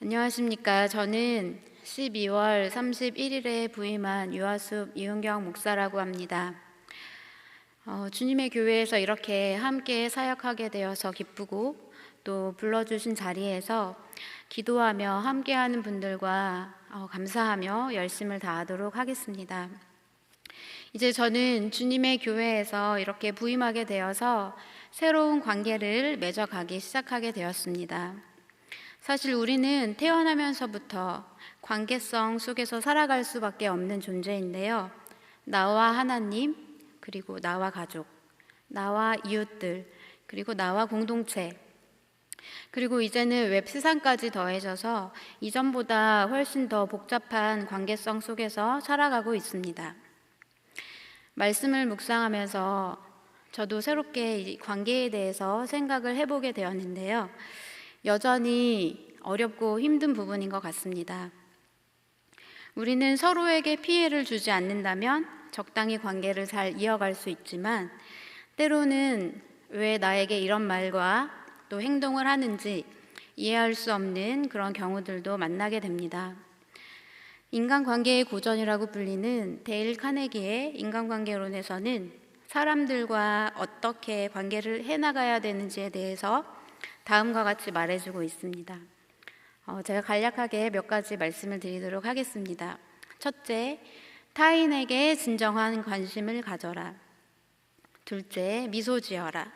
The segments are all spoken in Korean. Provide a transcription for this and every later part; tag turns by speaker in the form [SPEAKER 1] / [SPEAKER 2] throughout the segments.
[SPEAKER 1] 안녕하십니까. 저는 12월 31일에 부임한 유아숲 이은경 목사라고 합니다. 주님의 교회에서 이렇게 함께 사역하게 되어서 기쁘고 또 불러주신 자리에서 기도하며 함께하는 분들과 감사하며 열심을 다하도록 하겠습니다. 이제 저는 주님의 교회에서 이렇게 부임하게 되어서 새로운 관계를 맺어가기 시작하게 되었습니다. 사실 우리는 태어나면서부터 관계성 속에서 살아갈 수밖에 없는 존재인데요. 나와 하나님, 그리고 나와 가족, 나와 이웃들, 그리고 나와 공동체, 그리고 이제는 웹 세상까지 더해져서 이전보다 훨씬 더 복잡한 관계성 속에서 살아가고 있습니다. 말씀을 묵상하면서 저도 새롭게 이 관계에 대해서 생각을 해보게 되었는데요. 여전히 어렵고 힘든 부분인 것 같습니다. 우리는 서로에게 피해를 주지 않는다면 적당히 관계를 잘 이어갈 수 있지만 때로는 왜 나에게 이런 말과 또 행동을 하는지 이해할 수 없는 그런 경우들도 만나게 됩니다. 인간관계의 고전이라고 불리는 데일 카네기의 인간관계론에서는 사람들과 어떻게 관계를 해나가야 되는지에 대해서 다음과 같이 말해주고 있습니다. 제가 간략하게 몇 가지 말씀을 드리도록 하겠습니다. 첫째, 타인에게 진정한 관심을 가져라. 둘째, 미소 지어라.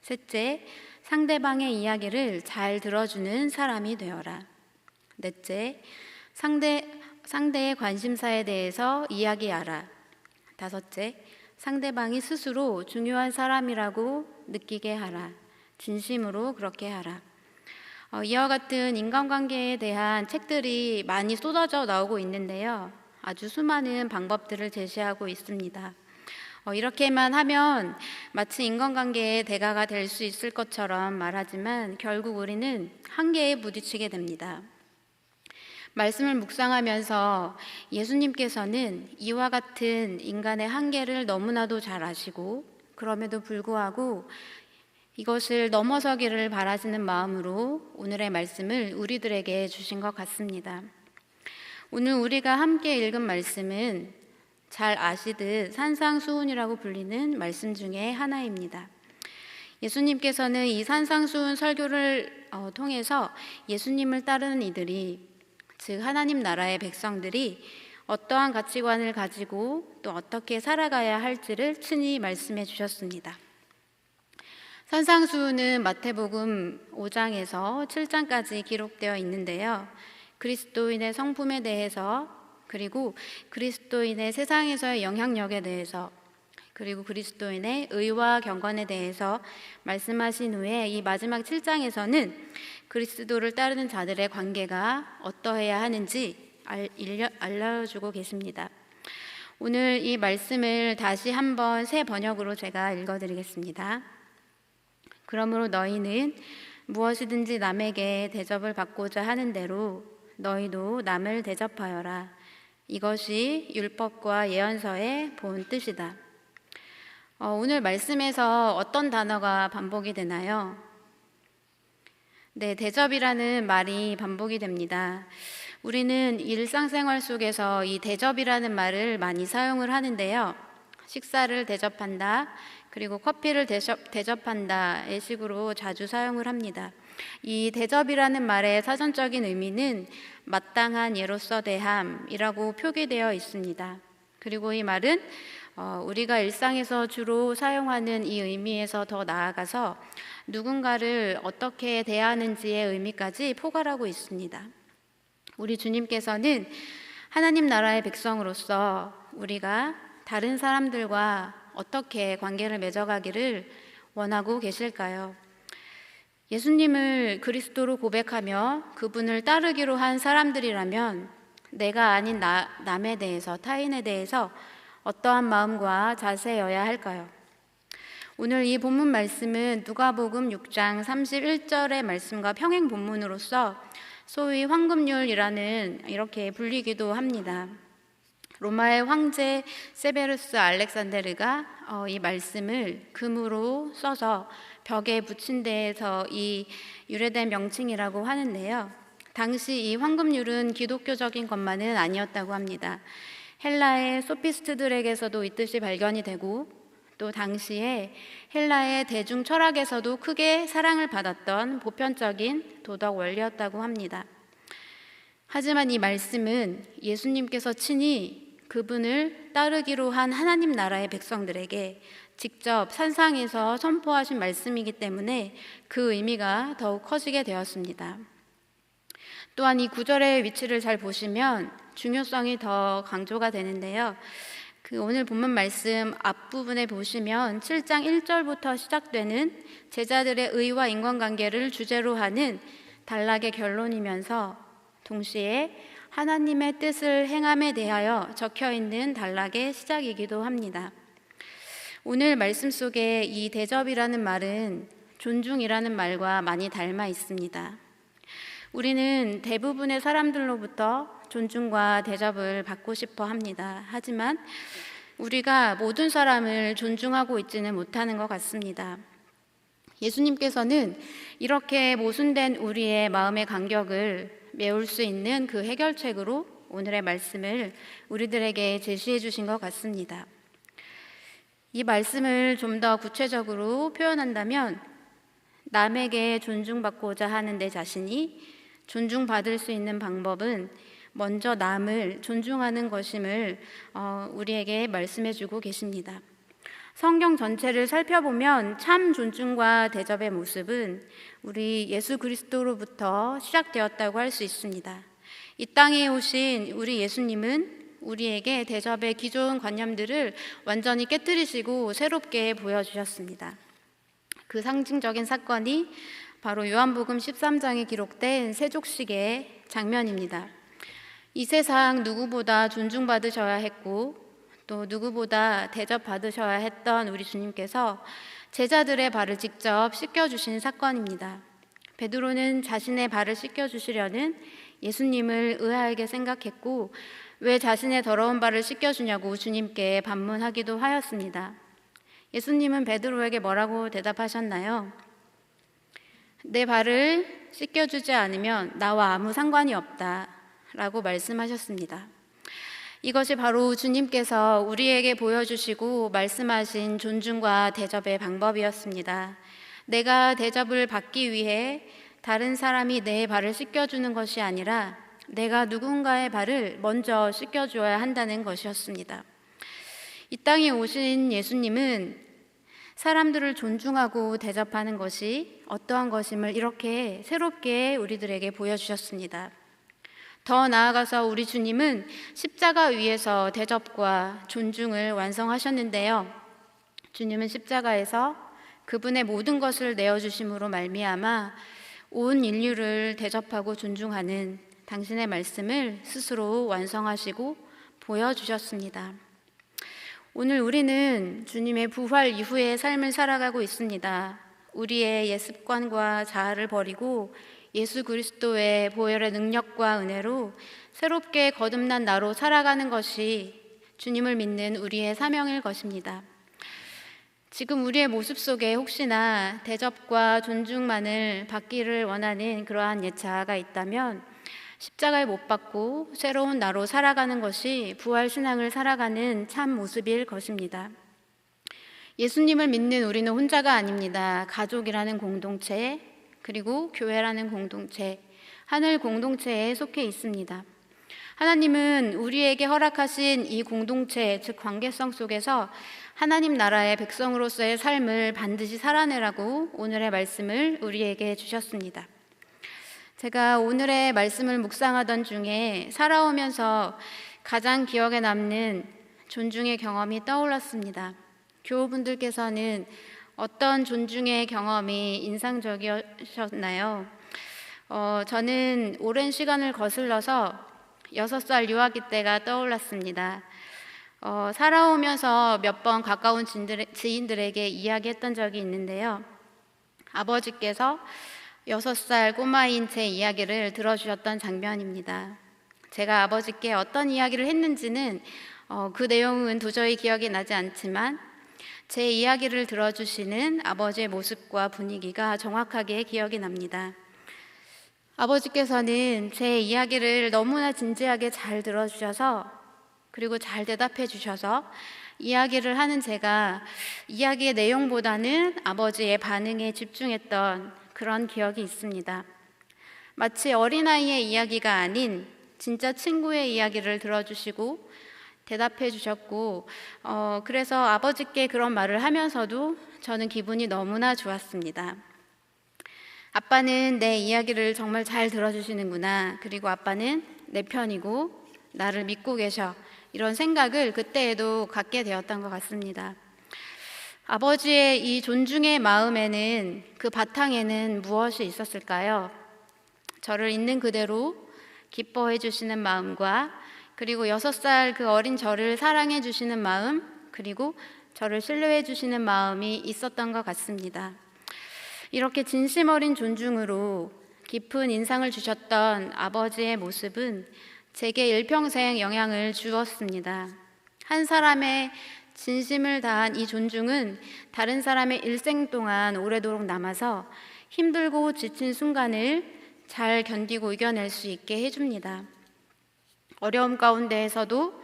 [SPEAKER 1] 셋째, 상대방의 이야기를 잘 들어주는 사람이 되어라. 넷째, 상대의 관심사에 대해서 이야기하라. 다섯째, 상대방이 스스로 중요한 사람이라고 느끼게 하라. 진심으로 그렇게 하라. 이와 같은 인간관계에 대한 책들이 많이 쏟아져 나오고 있는데요. 아주 수많은 방법들을 제시하고 있습니다. 이렇게만 하면 마치 인간관계의 대가가 될 수 있을 것처럼 말하지만 결국 우리는 한계에 부딪히게 됩니다. 말씀을 묵상하면서 예수님께서는 이와 같은 인간의 한계를 너무나도 잘 아시고 그럼에도 불구하고 이것을 넘어서기를 바라시는 마음으로 오늘의 말씀을 우리들에게 주신 것 같습니다. 오늘 우리가 함께 읽은 말씀은 잘 아시듯 산상수훈이라고 불리는 말씀 중에 하나입니다. 예수님께서는 이 산상수훈 설교를 통해서 예수님을 따르는 이들이, 즉 하나님 나라의 백성들이 어떠한 가치관을 가지고 또 어떻게 살아가야 할지를 친히 말씀해 주셨습니다. 산상수훈은 마태복음 5장에서 7장까지 기록되어 있는데요. 그리스도인의 성품에 대해서, 그리고 그리스도인의 세상에서의 영향력에 대해서, 그리고 그리스도인의 의와 경건에 대해서 말씀하신 후에 이 마지막 7장에서는 그리스도를 따르는 자들의 관계가 어떠해야 하는지 알려주고 계십니다. 오늘 이 말씀을 다시 한번 새 번역으로 제가 읽어드리겠습니다. 그러므로 너희는 무엇이든지 남에게 대접을 받고자 하는 대로 너희도 남을 대접하여라. 이것이 율법과 예언서의 본 뜻이다. 오늘 말씀에서 어떤 단어가 반복이 되나요? 네, 대접이라는 말이 반복이 됩니다. 우리는 일상생활 속에서 이 대접이라는 말을 많이 사용을 하는데요. 식사를 대접한다, 그리고 커피를 대접한다의 식으로 자주 사용을 합니다. 이 대접이라는 말의 사전적인 의미는 마땅한 예로서 대함이라고 표기되어 있습니다. 그리고 이 말은 우리가 일상에서 주로 사용하는 이 의미에서 더 나아가서 누군가를 어떻게 대하는지의 의미까지 포괄하고 있습니다. 우리 주님께서는 하나님 나라의 백성으로서 우리가 다른 사람들과 어떻게 관계를 맺어가기를 원하고 계실까요? 예수님을 그리스도로 고백하며 그분을 따르기로 한 사람들이라면 내가 아닌 남에 대해서, 타인에 대해서 어떠한 마음과 자세여야 할까요? 오늘 이 본문 말씀은 누가복음 6장 31절의 말씀과 평행 본문으로서 소위 황금률이라는 이렇게 불리기도 합니다. 로마의 황제 세베루스 알렉산데르가 이 말씀을 금으로 써서 벽에 붙인 데에서 이 유래된 명칭이라고 하는데요. 당시 이 황금률은 기독교적인 것만은 아니었다고 합니다. 헬라의 소피스트들에게서도 이 뜻이 발견이 되고 또 당시에 헬라의 대중 철학에서도 크게 사랑을 받았던 보편적인 도덕 원리였다고 합니다. 하지만 이 말씀은 예수님께서 친히 그분을 따르기로 한 하나님 나라의 백성들에게 직접 산상에서 선포하신 말씀이기 때문에 그 의미가 더욱 커지게 되었습니다. 또한 이 구절의 위치를 잘 보시면 중요성이 더 강조가 되는데요. 오늘 본문 말씀 앞부분에 보시면 7장 1절부터 시작되는 제자들의 의와 인간관계를 주제로 하는 단락의 결론이면서 동시에 하나님의 뜻을 행함에 대하여 적혀있는 단락의 시작이기도 합니다. 오늘 말씀 속에 이 대접이라는 말은 존중이라는 말과 많이 닮아 있습니다. 우리는 대부분의 사람들로부터 존중과 대접을 받고 싶어 합니다. 하지만 우리가 모든 사람을 존중하고 있지는 못하는 것 같습니다. 예수님께서는 이렇게 모순된 우리의 마음의 간격을 메울 수 있는 그 해결책으로 오늘의 말씀을 우리들에게 제시해 주신 것 같습니다. 이 말씀을 좀 더 구체적으로 표현한다면 남에게 존중받고자 하는 내 자신이 존중받을 수 있는 방법은 먼저 남을 존중하는 것임을 우리에게 말씀해 주고 계십니다. 성경 전체를 살펴보면 참 존중과 대접의 모습은 우리 예수 그리스도로부터 시작되었다고 할 수 있습니다. 이 땅에 오신 우리 예수님은 우리에게 대접의 기존 관념들을 완전히 깨뜨리시고 새롭게 보여주셨습니다. 그 상징적인 사건이 바로 요한복음 13장에 기록된 세족식의 장면입니다. 이 세상 누구보다 존중받으셔야 했고 또 누구보다 대접받으셔야 했던 우리 주님께서 제자들의 발을 직접 씻겨주신 사건입니다. 베드로는 자신의 발을 씻겨주시려는 예수님을 의아하게 생각했고 왜 자신의 더러운 발을 씻겨주냐고 주님께 반문하기도 하였습니다. 예수님은 베드로에게 뭐라고 대답하셨나요? 내 발을 씻겨주지 않으면 나와 아무 상관이 없다 라고 말씀하셨습니다. 이것이 바로 주님께서 우리에게 보여주시고 말씀하신 존중과 대접의 방법이었습니다. 내가 대접을 받기 위해 다른 사람이 내 발을 씻겨주는 것이 아니라 내가 누군가의 발을 먼저 씻겨줘야 한다는 것이었습니다. 이 땅에 오신 예수님은 사람들을 존중하고 대접하는 것이 어떠한 것임을 이렇게 새롭게 우리들에게 보여주셨습니다. 더 나아가서 우리 주님은 십자가 위에서 대접과 존중을 완성하셨는데요. 주님은 십자가에서 그분의 모든 것을 내어주심으로 말미암아 온 인류를 대접하고 존중하는 당신의 말씀을 스스로 완성하시고 보여주셨습니다. 오늘 우리는 주님의 부활 이후의 삶을 살아가고 있습니다. 우리의 옛 습관과 자아를 버리고 예수 그리스도의 보혈의 능력과 은혜로 새롭게 거듭난 나로 살아가는 것이 주님을 믿는 우리의 사명일 것입니다. 지금 우리의 모습 속에 혹시나 대접과 존중만을 받기를 원하는 그러한 옛 자아가 있다면 십자가에 못 박고 새로운 나로 살아가는 것이 부활 신앙을 살아가는 참 모습일 것입니다. 예수님을 믿는 우리는 혼자가 아닙니다. 가족이라는 공동체, 그리고 교회라는 공동체, 하늘 공동체에 속해 있습니다. 하나님은 우리에게 허락하신 이 공동체, 즉 관계성 속에서 하나님 나라의 백성으로서의 삶을 반드시 살아내라고 오늘의 말씀을 우리에게 주셨습니다. 제가 오늘의 말씀을 묵상하던 중에 살아오면서 가장 기억에 남는 존중의 경험이 떠올랐습니다. 교우분들께서는 어떤 존중의 경험이 인상적이셨나요? 저는 오랜 시간을 거슬러서 6살 유아기 때가 떠올랐습니다. 살아오면서 몇 번 가까운 지인들에게 이야기했던 적이 있는데요. 아버지께서 6살 꼬마인 제 이야기를 들어주셨던 장면입니다. 제가 아버지께 어떤 이야기를 했는지는 그 내용은 도저히 기억이 나지 않지만 제 이야기를 들어주시는 아버지의 모습과 분위기가 정확하게 기억이 납니다. 아버지께서는 제 이야기를 너무나 진지하게 잘 들어주셔서, 그리고 잘 대답해 주셔서 이야기를 하는 제가 이야기의 내용보다는 아버지의 반응에 집중했던 그런 기억이 있습니다. 마치 어린아이의 이야기가 아닌 진짜 친구의 이야기를 들어주시고 대답해 주셨고, 그래서 아버지께 그런 말을 하면서도 저는 기분이 너무나 좋았습니다. 아빠는 내 이야기를 정말 잘 들어주시는구나, 그리고 아빠는 내 편이고 나를 믿고 계셔, 이런 생각을 그때에도 갖게 되었던 것 같습니다. 아버지의 이 존중의 마음에는, 그 바탕에는 무엇이 있었을까요? 저를 있는 그대로 기뻐해 주시는 마음과, 그리고 6살 그 어린 저를 사랑해 주시는 마음, 그리고 저를 신뢰해 주시는 마음이 있었던 것 같습니다. 이렇게 진심 어린 존중으로 깊은 인상을 주셨던 아버지의 모습은 제게 일평생 영향을 주었습니다. 한 사람의 진심을 다한 이 존중은 다른 사람의 일생 동안 오래도록 남아서 힘들고 지친 순간을 잘 견디고 이겨낼 수 있게 해줍니다. 어려움 가운데에서도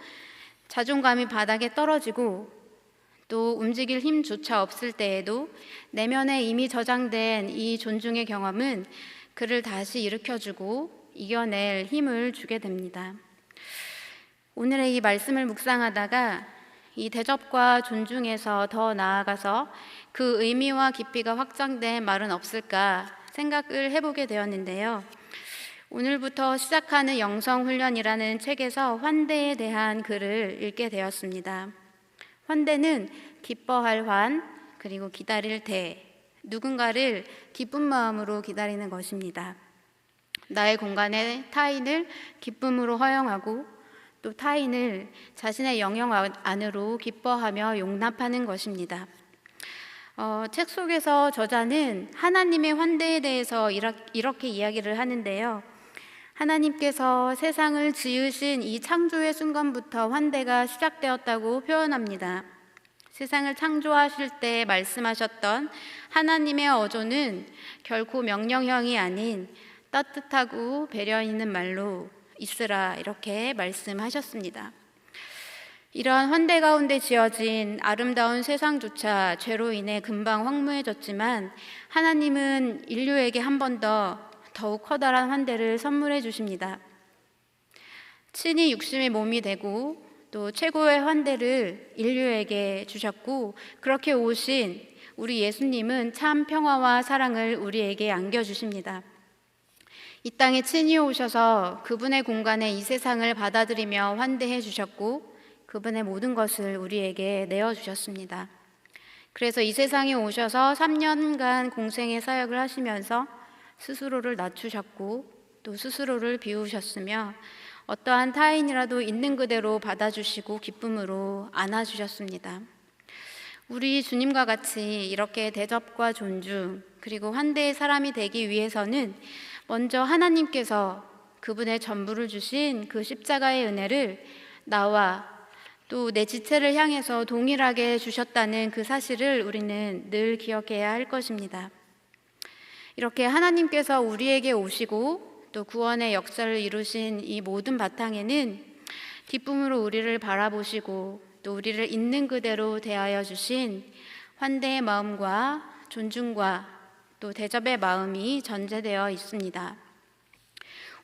[SPEAKER 1] 자존감이 바닥에 떨어지고 또 움직일 힘조차 없을 때에도 내면에 이미 저장된 이 존중의 경험은 그를 다시 일으켜주고 이겨낼 힘을 주게 됩니다. 오늘의 이 말씀을 묵상하다가 이 대접과 존중에서 더 나아가서 그 의미와 깊이가 확장된 말은 없을까 생각을 해보게 되었는데요. 오늘부터 시작하는 영성훈련이라는 책에서 환대에 대한 글을 읽게 되었습니다. 환대는 기뻐할 환, 그리고 기다릴 대, 누군가를 기쁜 마음으로 기다리는 것입니다. 나의 공간에 타인을 기쁨으로 허용하고 또 타인을 자신의 영역 안으로 기뻐하며 용납하는 것입니다. 책 속에서 저자는 하나님의 환대에 대해서 이렇게 이야기를 하는데요. 하나님께서 세상을 지으신 이 창조의 순간부터 환대가 시작되었다고 표현합니다. 세상을 창조하실 때 말씀하셨던 하나님의 어조는 결코 명령형이 아닌 따뜻하고 배려 있는 말로 있으라, 이렇게 말씀하셨습니다. 이러한 환대 가운데 지어진 아름다운 세상조차 죄로 인해 금방 황무해졌지만 하나님은 인류에게 한 번 더욱 커다란 환대를 선물해 주십니다. 친히 육신의 몸이 되고 또 최고의 환대를 인류에게 주셨고, 그렇게 오신 우리 예수님은 참 평화와 사랑을 우리에게 안겨주십니다. 이 땅에 친히 오셔서 그분의 공간에 이 세상을 받아들이며 환대해 주셨고 그분의 모든 것을 우리에게 내어주셨습니다. 그래서 이 세상에 오셔서 3년간 공생의 사역을 하시면서 스스로를 낮추셨고 또 스스로를 비우셨으며 어떠한 타인이라도 있는 그대로 받아주시고 기쁨으로 안아주셨습니다. 우리 주님과 같이 이렇게 대접과 존중 그리고 환대의 사람이 되기 위해서는 먼저 하나님께서 그분의 전부를 주신 그 십자가의 은혜를 나와 또 내 지체를 향해서 동일하게 주셨다는 그 사실을 우리는 늘 기억해야 할 것입니다. 이렇게 하나님께서 우리에게 오시고 또 구원의 역사를 이루신 이 모든 바탕에는 기쁨으로 우리를 바라보시고 또 우리를 있는 그대로 대하여 주신 환대의 마음과 존중과 또 대접의 마음이 전제되어 있습니다.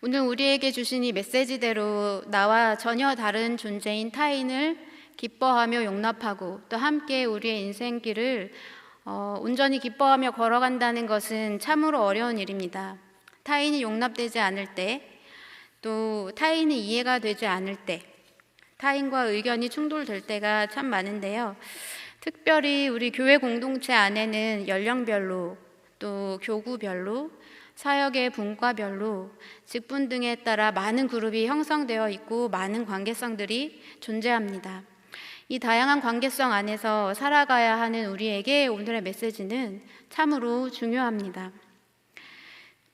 [SPEAKER 1] 오늘 우리에게 주신 이 메시지대로 나와 전혀 다른 존재인 타인을 기뻐하며 용납하고 또 함께 우리의 인생길을 온전히 기뻐하며 걸어간다는 것은 참으로 어려운 일입니다. 타인이 용납되지 않을 때, 또 타인이 이해가 되지 않을 때, 타인과 의견이 충돌될 때가 참 많은데요. 특별히 우리 교회 공동체 안에는 연령별로 또 교구별로 사역의 분과별로 직분 등에 따라 많은 그룹이 형성되어 있고 많은 관계성들이 존재합니다. 이 다양한 관계성 안에서 살아가야 하는 우리에게 오늘의 메시지는 참으로 중요합니다.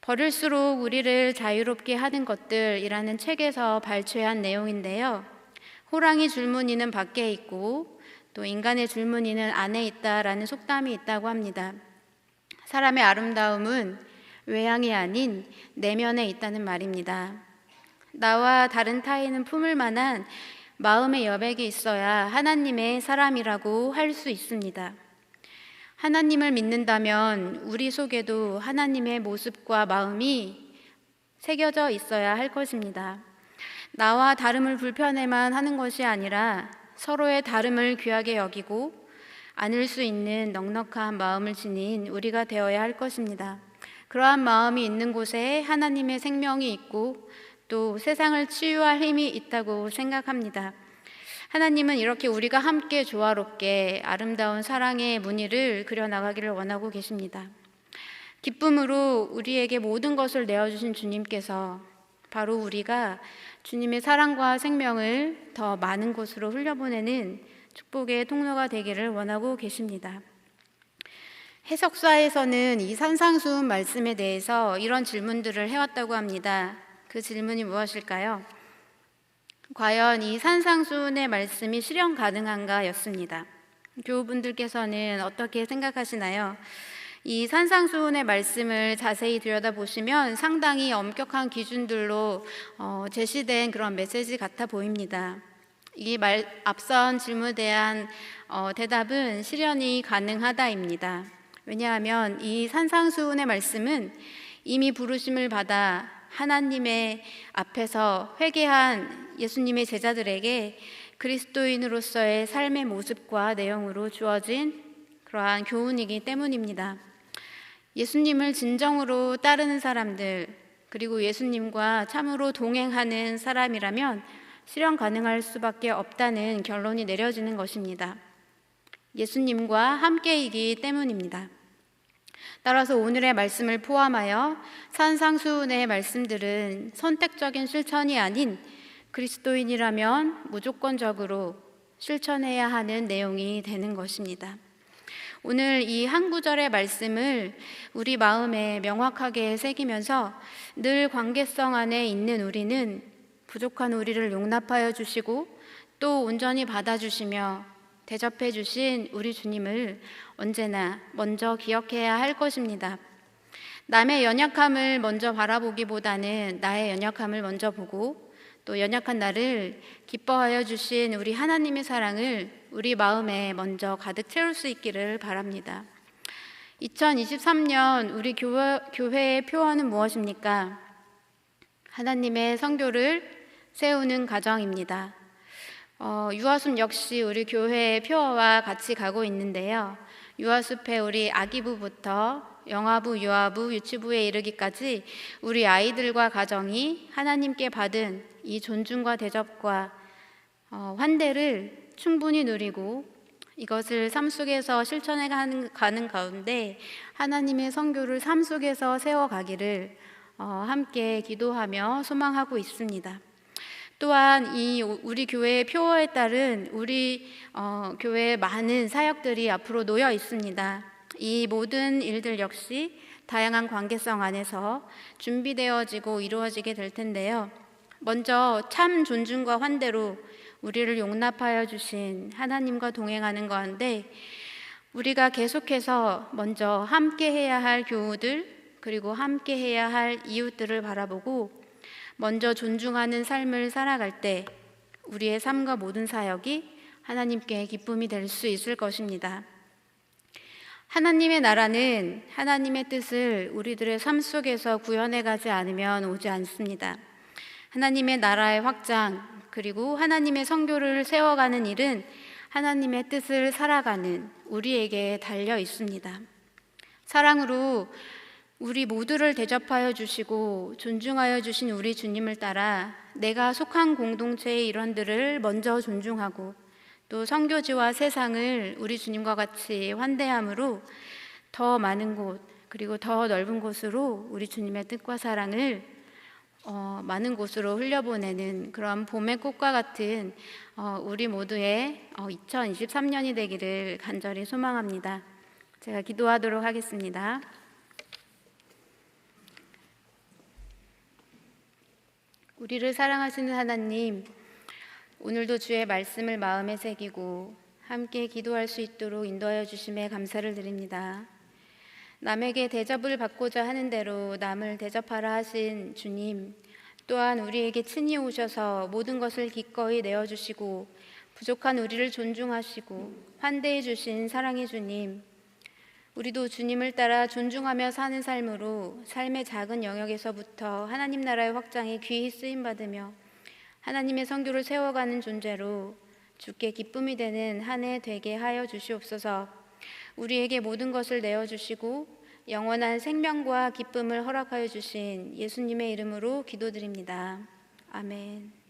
[SPEAKER 1] 버릴수록 우리를 자유롭게 하는 것들이라는 책에서 발췌한 내용인데요. 호랑이 줄무늬는 밖에 있고 또 인간의 줄무늬는 안에 있다라는 속담이 있다고 합니다. 사람의 아름다움은 외향이 아닌 내면에 있다는 말입니다. 나와 다른 타인은 품을 만한 마음의 여백이 있어야 하나님의 사람이라고 할 수 있습니다. 하나님을 믿는다면 우리 속에도 하나님의 모습과 마음이 새겨져 있어야 할 것입니다. 나와 다름을 불편해만 하는 것이 아니라 서로의 다름을 귀하게 여기고 안을 수 있는 넉넉한 마음을 지닌 우리가 되어야 할 것입니다. 그러한 마음이 있는 곳에 하나님의 생명이 있고 또 세상을 치유할 힘이 있다고 생각합니다. 하나님은 이렇게 우리가 함께 조화롭게 아름다운 사랑의 무늬를 그려나가기를 원하고 계십니다. 기쁨으로 우리에게 모든 것을 내어주신 주님께서 바로 우리가 주님의 사랑과 생명을 더 많은 곳으로 흘려보내는 축복의 통로가 되기를 원하고 계십니다. 해석사에서는 이 산상수훈 말씀에 대해서 이런 질문들을 해왔다고 합니다. 그 질문이 무엇일까요? 과연 이 산상수훈의 말씀이 실현 가능한가 였습니다. 교우분들께서는 어떻게 생각하시나요? 이 산상수훈의 말씀을 자세히 들여다보시면 상당히 엄격한 기준들로 제시된 그런 메시지 같아 보입니다. 앞선 질문에 대한 대답은 실현이 가능하다입니다. 왜냐하면 이 산상수훈의 말씀은 이미 부르심을 받아 하나님의 앞에서 회개한 예수님의 제자들에게 그리스도인으로서의 삶의 모습과 내용으로 주어진 그러한 교훈이기 때문입니다. 예수님을 진정으로 따르는 사람들, 그리고 예수님과 참으로 동행하는 사람이라면 실현 가능할 수밖에 없다는 결론이 내려지는 것입니다. 예수님과 함께이기 때문입니다. 따라서 오늘의 말씀을 포함하여 산상수훈의 말씀들은 선택적인 실천이 아닌 그리스도인이라면 무조건적으로 실천해야 하는 내용이 되는 것입니다. 오늘 이 한 구절의 말씀을 우리 마음에 명확하게 새기면서 늘 관계성 안에 있는 우리는 부족한 우리를 용납하여 주시고 또 온전히 받아주시며 대접해 주신 우리 주님을 언제나 먼저 기억해야 할 것입니다. 남의 연약함을 먼저 바라보기보다는 나의 연약함을 먼저 보고 또 연약한 나를 기뻐하여 주신 우리 하나님의 사랑을 우리 마음에 먼저 가득 채울 수 있기를 바랍니다. 2023년 우리 교회의 표어는 무엇입니까? 하나님의 선교를 세우는 가정입니다. 유아숲 역시 우리 교회의 표어와 같이 가고 있는데요. 유아숲에 우리 아기부부터 영아부, 유아부, 유치부에 이르기까지 우리 아이들과 가정이 하나님께 받은 이 존중과 대접과 환대를 충분히 누리고 이것을 삶 속에서 실천해 가는 가운데 하나님의 선교를 삶 속에서 세워가기를 함께 기도하며 소망하고 있습니다. 또한 이 우리 교회의 표어에 따른 우리 교회의 많은 사역들이 앞으로 놓여 있습니다. 이 모든 일들 역시 다양한 관계성 안에서 준비되어지고 이루어지게 될 텐데요. 먼저 참 존중과 환대로 우리를 용납하여 주신 하나님과 동행하는 가운데 우리가 계속해서 먼저 함께 해야 할 교우들 그리고 함께 해야 할 이웃들을 바라보고 먼저 존중하는 삶을 살아갈 때 우리의 삶과 모든 사역이 하나님께 기쁨이 될 수 있을 것입니다. 하나님의 나라는 하나님의 뜻을 우리들의 삶 속에서 구현해 가지 않으면 오지 않습니다. 하나님의 나라의 확장 그리고 하나님의 선교를 세워가는 일은 하나님의 뜻을 살아가는 우리에게 달려 있습니다. 사랑으로 우리 모두를 대접하여 주시고 존중하여 주신 우리 주님을 따라 내가 속한 공동체의 일원들을 먼저 존중하고 또 선교지와 세상을 우리 주님과 같이 환대함으로 더 많은 곳 그리고 더 넓은 곳으로 우리 주님의 뜻과 사랑을 많은 곳으로 흘려보내는 그런 봄의 꽃과 같은 우리 모두의 2023년이 되기를 간절히 소망합니다. 제가 기도하도록 하겠습니다. 우리를 사랑하시는 하나님, 오늘도 주의 말씀을 마음에 새기고 함께 기도할 수 있도록 인도하여 주심에 감사를 드립니다. 남에게 대접을 받고자 하는 대로 남을 대접하라 하신 주님, 또한 우리에게 친히 오셔서 모든 것을 기꺼이 내어주시고 부족한 우리를 존중하시고 환대해 주신 사랑의 주님, 우리도 주님을 따라 존중하며 사는 삶으로 삶의 작은 영역에서부터 하나님 나라의 확장에 귀히 쓰임받으며 하나님의 선교를 세워가는 존재로 주께 기쁨이 되는 한 해 되게 하여 주시옵소서. 우리에게 모든 것을 내어주시고 영원한 생명과 기쁨을 허락하여 주신 예수님의 이름으로 기도드립니다. 아멘.